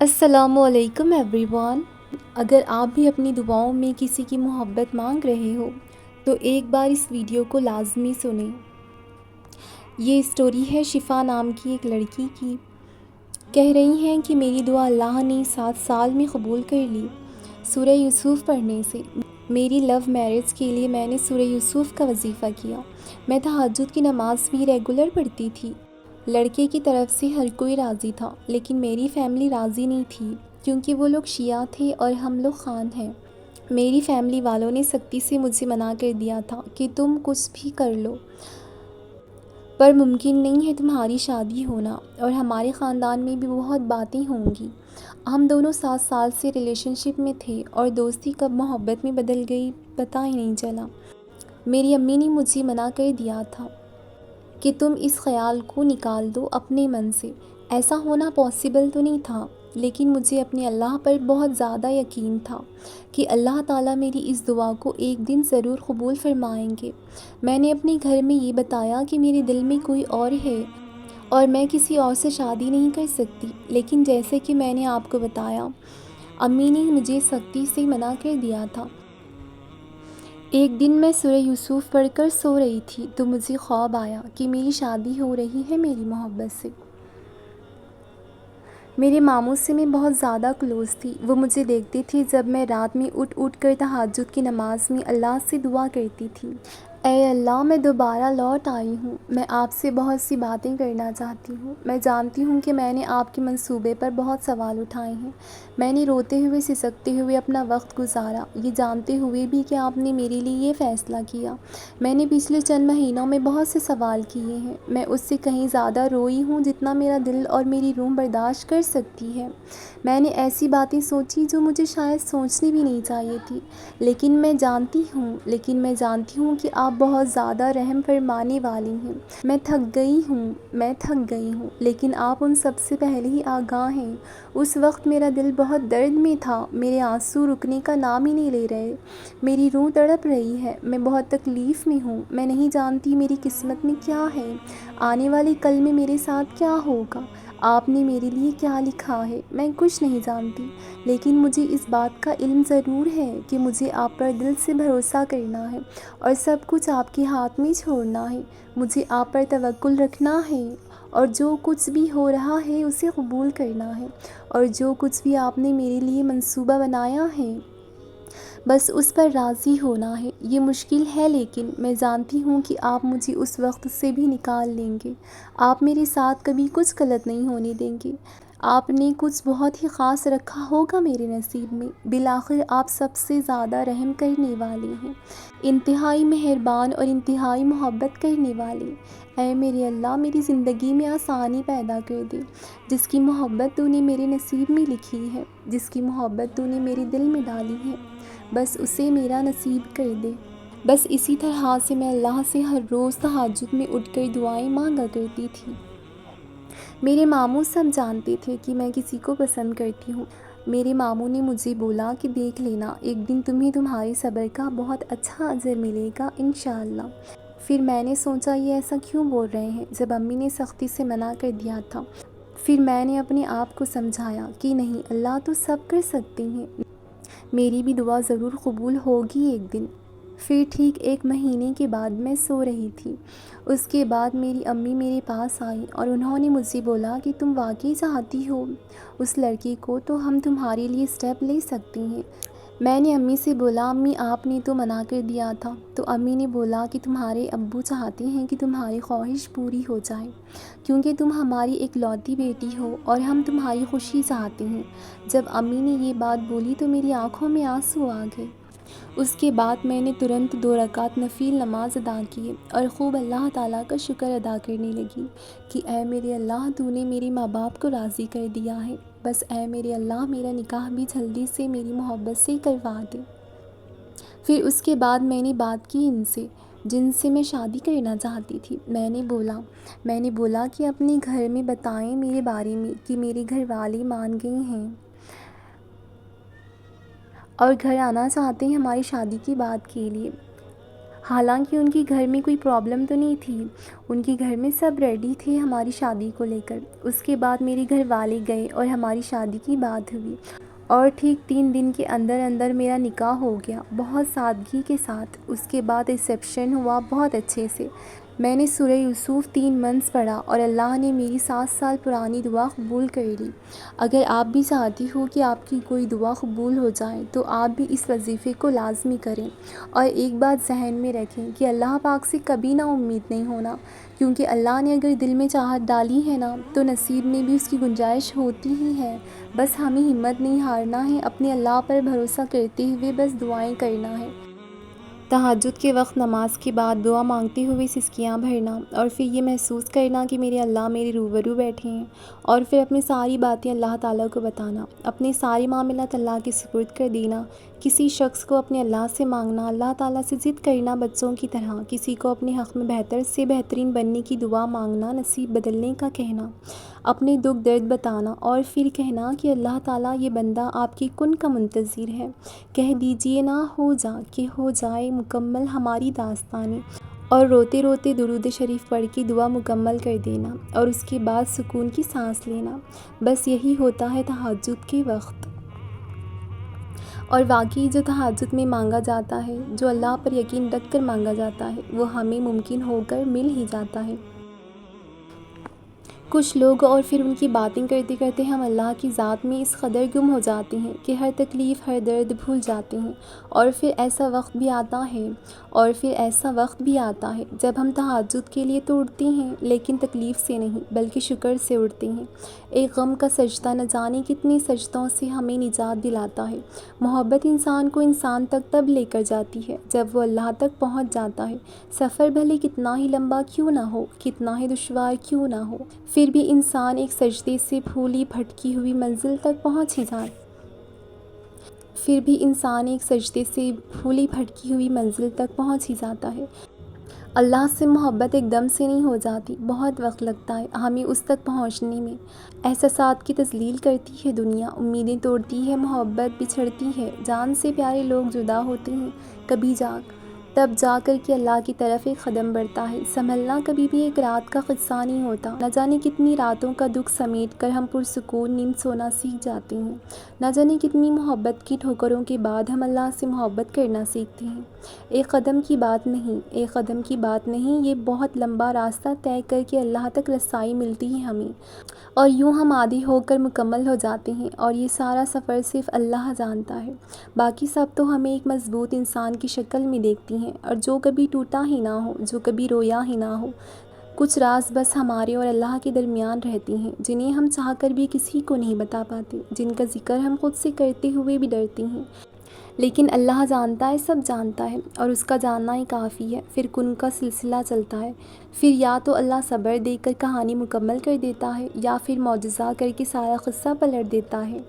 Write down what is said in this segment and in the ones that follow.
السلام علیکم every one. اگر آپ بھی اپنی دعاؤں میں کسی کی محبت مانگ رہے ہو تو ایک بار اس ویڈیو کو لازمی سنیں۔ یہ اسٹوری ہے شفا نام کی ایک لڑکی کی۔ کہہ رہی ہیں کہ میری دعا اللہ نے 7 سال میں قبول کر لی سورہ یوسف پڑھنے سے۔ میری لو میرج کے لیے میں نے سورہ یوسف کا وظیفہ کیا۔ میں تہجد کی نماز بھی ریگولر پڑھتی تھی۔ لڑکے کی طرف سے ہر کوئی راضی تھا، لیکن میری فیملی راضی نہیں تھی کیونکہ وہ لوگ شیعہ تھے اور ہم لوگ خان ہیں۔ میری فیملی والوں نے سختی سے مجھے منع کر دیا تھا کہ تم کچھ بھی کر لو، پر ممکن نہیں ہے تمہاری شادی ہونا، اور ہمارے خاندان میں بھی بہت باتیں ہوں گی۔ ہم دونوں 7 سال سے ریلیشن شپ میں تھے اور دوستی کب محبت میں بدل گئی پتہ ہی نہیں چلا۔ میری امی نے مجھے منع کر دیا تھا کہ تم اس خیال کو نکال دو اپنے من سے۔ ایسا ہونا پاسبل تو نہیں تھا، لیکن مجھے اپنے اللہ پر بہت زیادہ یقین تھا کہ اللہ تعالیٰ میری اس دعا کو ایک دن ضرور قبول فرمائیں گے۔ میں نے اپنے گھر میں یہ بتایا کہ میرے دل میں کوئی اور ہے اور میں کسی اور سے شادی نہیں کر سکتی، لیکن جیسے کہ میں نے آپ کو بتایا، امی نے مجھے سختی سے منع کر دیا تھا۔ ایک دن میں سورہ یوسف پڑھ کر سو رہی تھی تو مجھے خواب آیا کہ میری شادی ہو رہی ہے میری محبت سے۔ میرے ماموں سے میں بہت زیادہ کلوز تھی۔ وہ مجھے دیکھتے تھے جب میں رات میں اٹھ کر تہجد کی نماز میں اللہ سے دعا کرتی تھی، اے اللہ، میں دوبارہ لوٹ آئی ہوں، میں آپ سے بہت سی باتیں کرنا چاہتی ہوں۔ میں جانتی ہوں کہ میں نے آپ کے منصوبے پر بہت سوال اٹھائے ہیں۔ میں نے روتے ہوئے سسکتے ہوئے اپنا وقت گزارا، یہ جانتے ہوئے بھی کہ آپ نے میرے لیے یہ فیصلہ کیا۔ میں نے پچھلے چند مہینوں میں بہت سے سوال کیے ہیں۔ میں اس سے کہیں زیادہ روئی ہوں جتنا میرا دل اور میری روح برداشت کر سکتی ہے۔ میں نے ایسی باتیں سوچی جو مجھے شاید سوچنی بھی نہیں چاہیے تھی، لیکن میں جانتی ہوں کہ آپ بہت زیادہ رحم فرمانے والی ہیں۔ میں تھک گئی ہوں، لیکن آپ ان سب سے پہلے ہی آگاہ ہیں۔ اس وقت میرا دل بہت درد میں تھا، میرے آنسو رکنے کا نام ہی نہیں لے رہے، میری روح تڑپ رہی ہے، میں بہت تکلیف میں ہوں۔ میں نہیں جانتی میری قسمت میں کیا ہے، آنے والے کل میں میرے ساتھ کیا ہوگا، آپ نے میرے لیے کیا لکھا ہے، میں کچھ نہیں جانتی، لیکن مجھے اس بات کا علم ضرور ہے کہ مجھے آپ پر دل سے بھروسہ کرنا ہے اور سب کچھ آپ کے ہاتھ میں چھوڑنا ہے۔ مجھے آپ پر توکل رکھنا ہے اور جو کچھ بھی ہو رہا ہے اسے قبول کرنا ہے، اور جو کچھ بھی آپ نے میرے لیے منصوبہ بنایا ہے بس اس پر راضی ہونا ہے۔ یہ مشکل ہے، لیکن میں جانتی ہوں کہ آپ مجھے اس وقت سے بھی نکال لیں گے۔ آپ میرے ساتھ کبھی کچھ غلط نہیں ہونے دیں گے۔ آپ نے کچھ بہت ہی خاص رکھا ہوگا میرے نصیب میں۔ بالآخر آپ سب سے زیادہ رحم کرنے والے ہیں، انتہائی مہربان اور انتہائی محبت کرنے والے۔ اے میرے اللہ، میری زندگی میں آسانی پیدا کر دے۔ جس کی محبت تو نے میرے نصیب میں لکھی ہے، جس کی محبت تو نے میرے دل میں ڈالی ہے، بس اسے میرا نصیب کر دے۔ بس اسی طرح سے میں اللہ سے ہر روز تہجد میں اٹھ کر دعائیں مانگا کرتی تھی۔ میرے ماموں سب جانتے تھے کہ میں کسی کو پسند کرتی ہوں۔ میرے ماموں نے مجھے بولا کہ دیکھ لینا، ایک دن تمہیں تمہارے صبر کا بہت اچھا اجر ملے گا انشاءاللہ۔ پھر میں نے سوچا یہ ایسا کیوں بول رہے ہیں جب امی نے سختی سے منع کر دیا تھا۔ پھر میں نے اپنے آپ کو سمجھایا کہ نہیں، اللہ تو سب کر سکتے ہیں، میری بھی دعا ضرور قبول ہوگی ایک دن۔ پھر ٹھیک 1 مہینے کے بعد میں سو رہی تھی۔ اس کے بعد میری امی میرے پاس آئی اور انہوں نے مجھ سے بولا کہ تم واقعی چاہتی ہو اس لڑکی کو، تو ہم تمہارے لیے اسٹیپ لے سکتے ہیں۔ میں نے امی سے بولا امی آپ نے تو منع کر دیا تھا، تو امی نے بولا کہ تمہارے ابو چاہتے ہیں کہ تمہاری خواہش پوری ہو جائے، کیونکہ تم ہماری اکلوتی بیٹی ہو اور ہم تمہاری خوشی چاہتے ہیں۔ جب امی نے یہ بات بولی تو میری آنکھوں میں آنسو آ گئے۔ اس کے بعد میں نے ترنت 2 رکعت نفل نماز ادا کی اور خوب اللہ تعالیٰ کا شکر ادا کرنے لگی کہ اے میرے اللہ، تو نے میرے ماں باپ کو راضی کر دیا ہے، بس اے میرے اللہ میرا نکاح بھی جلدی سے میری محبت سے کروا دے۔ پھر اس کے بعد میں نے بات کی ان سے جن سے میں شادی کرنا چاہتی تھی۔ میں نے بولا کہ اپنے گھر میں بتائیں میرے بارے میں کہ میرے گھر والے مان گئے ہیں اور گھر آنا چاہتے ہیں ہماری شادی کی بات کے لیے۔ حالانکہ ان کے گھر میں کوئی پرابلم تو نہیں تھی، ان کے گھر میں سب ریڈی تھے ہماری شادی کو لے کر۔ اس کے بعد میرے گھر والے گئے اور ہماری شادی کی بات ہوئی، اور ٹھیک 3 دن کے اندر اندر میرا نکاح ہو گیا، بہت سادگی کے ساتھ۔ اس کے بعد ریسیپشن ہوا بہت اچھے سے۔ میں نے سورہ یوسف 3 منتھس پڑھا اور اللہ نے میری 7 سال پرانی دعا قبول کر لی۔ اگر آپ بھی چاہتی ہو کہ آپ کی کوئی دعا قبول ہو جائے تو آپ بھی اس وظیفے کو لازمی کریں، اور ایک بات ذہن میں رکھیں کہ اللہ پاک سے کبھی نا امید نہیں ہونا، کیونکہ اللہ نے اگر دل میں چاہت ڈالی ہے نا تو نصیب میں بھی اس کی گنجائش ہوتی ہی ہے۔ بس ہمیں ہمت نہیں ہارنا ہے، اپنے اللہ پر بھروسہ کرتے ہوئے بس دعائیں کرنا ہے۔ تہجد کے وقت نماز کے بعد دعا مانگتے ہوئے سسکیاں بھرنا، اور پھر یہ محسوس کرنا کہ میرے اللہ میرے روبرو بیٹھے ہیں، اور پھر اپنی ساری باتیں اللہ تعالیٰ کو بتانا، اپنے سارے معاملات اللہ کے سپرد کر دینا۔ کسی شخص کو اپنے اللہ سے مانگنا، اللہ تعالیٰ سے ضد کرنا بچوں کی طرح، کسی کو اپنے حق میں بہتر سے بہترین بننے کی دعا مانگنا، نصیب بدلنے کا کہنا، اپنے دکھ درد بتانا، اور پھر کہنا کہ اللہ تعالیٰ یہ بندہ آپ کی کن کا منتظر ہے، کہہ دیجئے نا ہو جا کہ ہو جائے مکمل ہماری داستانیں، اور روتے روتے درود شریف پڑھ کے دعا مکمل کر دینا، اور اس کے بعد سکون کی سانس لینا۔ بس یہی ہوتا ہے تہجد کے وقت۔ اور واقعی جو تہجد میں مانگا جاتا ہے، جو اللہ پر یقین رکھ کر مانگا جاتا ہے، وہ ہمیں ممکن ہو کر مل ہی جاتا ہے۔ کچھ لوگ اور پھر ان کی باتیں کرتے کرتے ہم اللہ کی ذات میں اس قدر گم ہو جاتے ہیں کہ ہر تکلیف ہر درد بھول جاتے ہیں، اور پھر ایسا وقت بھی آتا ہے جب ہم تہجد کے لیے تو اٹھتے ہیں لیکن تکلیف سے نہیں بلکہ شکر سے اٹھتے ہیں۔ ایک غم کا سجدہ نہ جانے کتنے سجدوں سے ہمیں نجات دلاتا ہے۔ محبت انسان کو انسان تک تب لے کر جاتی ہے جب وہ اللہ تک پہنچ جاتا ہے، سفر بھلے کتنا ہی لمبا کیوں نہ ہو، کتنا ہی دشوار کیوں نہ ہو، پھر بھی انسان ایک سجدے سے پھولی بھٹکی ہوئی منزل تک پہنچ ہی جاتا ہے۔ اللہ سے محبت ایک دم سے نہیں ہو جاتی، بہت وقت لگتا ہے ہمیں اس تک پہنچنے میں۔ احساسات کی تذلیل کرتی ہے دنیا، امیدیں توڑتی ہے محبت، بچھڑتی ہے، جان سے پیارے لوگ جدا ہوتے ہیں، تب جا کر کے اللہ کی طرف ایک قدم بڑھتا ہے۔ سنبھلنا کبھی بھی ایک رات کا قصہ نہیں ہوتا، نہ جانے کتنی راتوں کا دکھ سمیٹ کر ہم پرسکون نیند سونا سیکھ جاتے ہیں، نہ جانے کتنی محبت کی ٹھوکروں کے بعد ہم اللہ سے محبت کرنا سیکھتے ہیں۔ ایک قدم کی بات نہیں، یہ بہت لمبا راستہ طے کر کے اللہ تک رسائی ملتی ہے ہمیں، اور یوں ہم عادی ہو کر مکمل ہو جاتے ہیں، اور یہ سارا سفر صرف اللہ جانتا ہے۔ باقی سب تو ہمیں ایک مضبوط انسان کی شکل میں دیکھتی ہیں، اور جو کبھی ٹوٹا ہی نہ ہو، جو کبھی رویا ہی نہ ہو۔ کچھ راز بس ہمارے اور اللہ کے درمیان رہتے ہیں، جنہیں ہم چاہ کر بھی کسی کو نہیں بتا پاتے، جن کا ذکر ہم خود سے کرتے ہوئے بھی ڈرتے ہیں، لیکن اللہ جانتا ہے، سب جانتا ہے، اور اس کا جاننا ہی کافی ہے۔ پھر کن کا سلسلہ چلتا ہے، پھر یا تو اللہ صبر دے کر کہانی مکمل کر دیتا ہے، یا پھر معجزہ کر کے سارا قصہ پلٹ دیتا ہے۔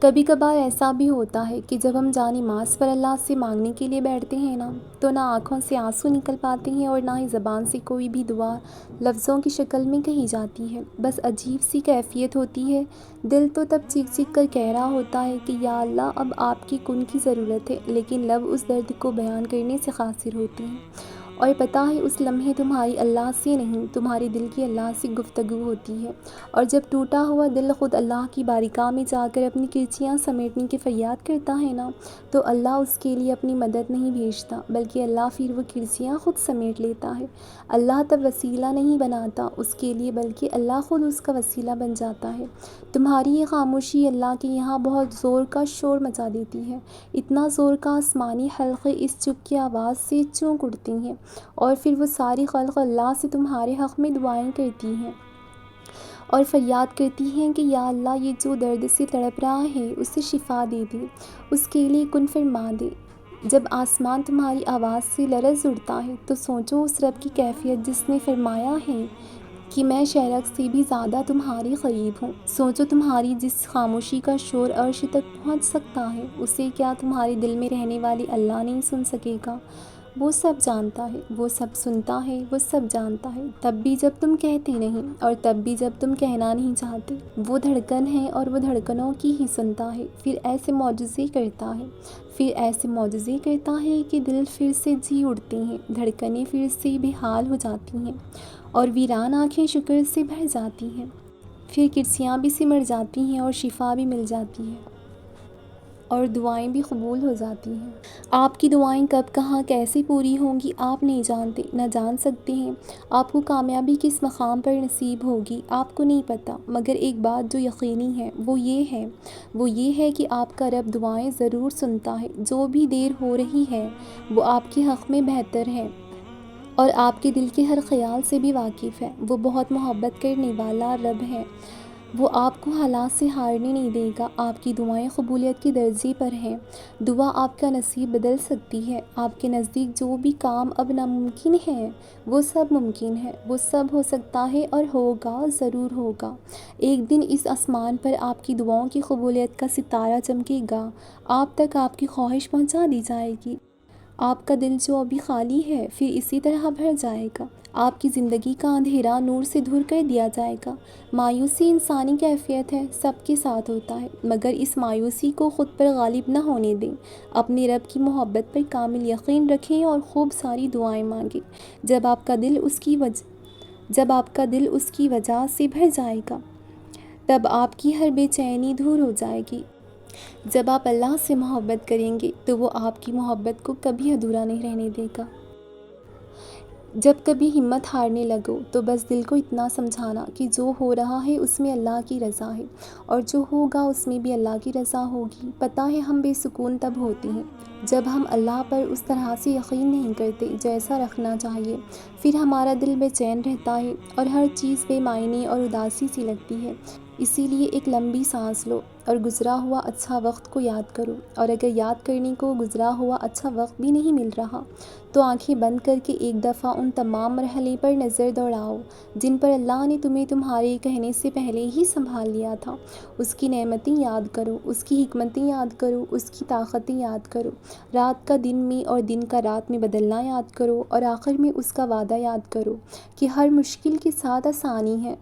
کبھی کبھار ایسا بھی ہوتا ہے کہ جب ہم نماز پر اللہ سے مانگنے کے لیے بیٹھتے ہیں نا، تو نہ آنکھوں سے آنسو نکل پاتے ہیں اور نہ ہی زبان سے کوئی بھی دعا لفظوں کی شکل میں کہی جاتی ہے۔ بس عجیب سی کیفیت ہوتی ہے، دل تو تب چیخ چیخ کر کہہ رہا ہوتا ہے کہ یا اللہ اب آپ کی کن کی ضرورت ہے، لیکن لب اس درد کو بیان کرنے سے قاصر ہوتے ہیں، اور پتہ ہے اس لمحے تمہاری اللہ سے نہیں، تمہارے دل کی اللہ سے گفتگو ہوتی ہے، اور جب ٹوٹا ہوا دل خود اللہ کی بارگاہ میں جا کر اپنی کرچیاں سمیٹنے کی فریاد کرتا ہے نا، تو اللہ اس کے لیے اپنی مدد نہیں بھیجتا، بلکہ اللہ پھر وہ کرچیاں خود سمیٹ لیتا ہے۔ اللہ تب وسیلہ نہیں بناتا اس کے لیے، بلکہ اللہ خود اس کا وسیلہ بن جاتا ہے۔ تمہاری یہ خاموشی اللہ کے یہاں بہت زور کا شور مچا دیتی ہے، اتنا زور کا آسمانی حلقے اس چپ کی آواز سے چونک اٹھتے ہیں، اور پھر وہ ساری خلق اللہ سے تمہارے حق میں دعائیں کرتی ہیں اور فریاد کرتی ہیں کہ یا اللہ یہ جو درد سے تڑپ رہا ہے اسے شفا دے دے، اس کے لیے کن فرما دے۔ جب آسمان تمہاری آواز سے لرز اٹھتا ہے تو سوچو اس رب کی کیفیت جس نے فرمایا ہے کہ میں شہرک سے بھی زیادہ تمہارے قریب ہوں۔ سوچو تمہاری جس خاموشی کا شور عرش تک پہنچ سکتا ہے، اسے کیا تمہارے دل میں رہنے والے اللہ نہیں سن سکے گا؟ وہ سب جانتا ہے، وہ سب سنتا ہے، وہ سب جانتا ہے، تب بھی جب تم کہتے نہیں اور تب بھی جب تم کہنا نہیں چاہتے۔ وہ دھڑکن ہے اور وہ دھڑکنوں کی ہی سنتا ہے، پھر ایسے معجزے کرتا ہے، پھر ایسے معجزے کرتا ہے کہ دل پھر سے جی اٹھتے ہیں، دھڑکنیں پھر سے بے حال ہو جاتی ہیں اور ویران آنکھیں شکر سے بھر جاتی ہیں، پھر کرسیاں بھی سمٹ جاتی ہیں اور شفا بھی مل جاتی ہے اور دعائیں بھی قبول ہو جاتی ہیں۔ آپ کی دعائیں کب کہاں کیسے پوری ہوں گی آپ نہیں جانتے، نہ جان سکتے ہیں۔ آپ کو کامیابی کس مقام پر نصیب ہوگی آپ کو نہیں پتہ، مگر ایک بات جو یقینی ہے وہ یہ ہے کہ آپ کا رب دعائیں ضرور سنتا ہے۔ جو بھی دیر ہو رہی ہے وہ آپ کے حق میں بہتر ہے اور آپ کے دل کے ہر خیال سے بھی واقف ہے۔ وہ بہت محبت کرنے والا رب ہے، وہ آپ کو حالات سے ہارنے نہیں دے گا۔ آپ کی دعائیں قبولیت کے درجے پر ہیں، دعا آپ کا نصیب بدل سکتی ہے۔ آپ کے نزدیک جو بھی کام اب ناممکن ہے وہ سب ممکن ہے، وہ سب ہو سکتا ہے اور ہوگا، ضرور ہوگا۔ ایک دن اس آسمان پر آپ کی دعاؤں کی قبولیت کا ستارہ چمکے گا، آپ تک آپ کی خواہش پہنچا دی جائے گی۔ آپ کا دل جو ابھی خالی ہے پھر اسی طرح بھر جائے گا، آپ کی زندگی کا اندھیرا نور سے دور کر دیا جائے گا۔ مایوسی انسانی کیفیت ہے، سب کے ساتھ ہوتا ہے، مگر اس مایوسی کو خود پر غالب نہ ہونے دیں۔ اپنے رب کی محبت پر کامل یقین رکھیں اور خوب ساری دعائیں مانگیں۔ جب آپ کا دل اس کی وجہ سے بھر جائے گا تب آپ کی ہر بے چینی دور ہو جائے گی۔ جب آپ اللہ سے محبت کریں گے تو وہ آپ کی محبت کو کبھی ادھورا نہیں رہنے دے گا۔ جب کبھی ہمت ہارنے لگو تو بس دل کو اتنا سمجھانا کہ جو ہو رہا ہے اس میں اللہ کی رضا ہے اور جو ہوگا اس میں بھی اللہ کی رضا ہوگی۔ پتہ ہے ہم بے سکون تب ہوتے ہیں جب ہم اللہ پر اس طرح سے یقین نہیں کرتے جیسا رکھنا چاہیے، پھر ہمارا دل بے چین رہتا ہے اور ہر چیز بے معنی اور اداسی سی لگتی ہے۔ اسی لیے ایک لمبی سانس لو اور گزرا ہوا اچھا وقت کو یاد کرو، اور اگر یاد کرنے کو گزرا ہوا اچھا وقت بھی نہیں مل رہا تو آنکھیں بند کر کے ایک دفعہ ان تمام مرحلے پر نظر دوڑاؤ جن پر اللہ نے تمہیں تمہارے کہنے سے پہلے ہی سنبھال لیا تھا۔ اس کی نعمتیں یاد کرو، اس کی حکمتیں یاد کرو، اس کی طاقتیں یاد کرو، رات کا دن میں اور دن کا رات میں بدلنا یاد کرو، اور آخر میں اس کا وعدہ یاد کرو کہ ہر مشکل کے ساتھ آسانی ہے،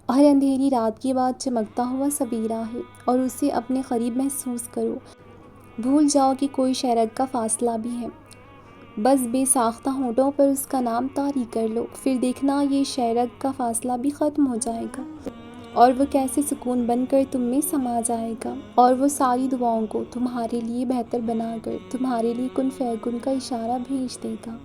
ہر اندھیری رات کے بعد چمکتا ہوا سویرا ہے، اور اسے اپنے قریب محسوس کرو۔ بھول جاؤ کہ کوئی شرک کا فاصلہ بھی ہے، بس بے ساختہ ہونٹوں پر اس کا نام طاری کر لو، پھر دیکھنا یہ شرک کا فاصلہ بھی ختم ہو جائے گا اور وہ کیسے سکون بن کر تم میں سما جائے گا، اور وہ ساری دعاؤں کو تمہارے لیے بہتر بنا کر تمہارے لیے کن فیکن کا اشارہ بھیج دے گا۔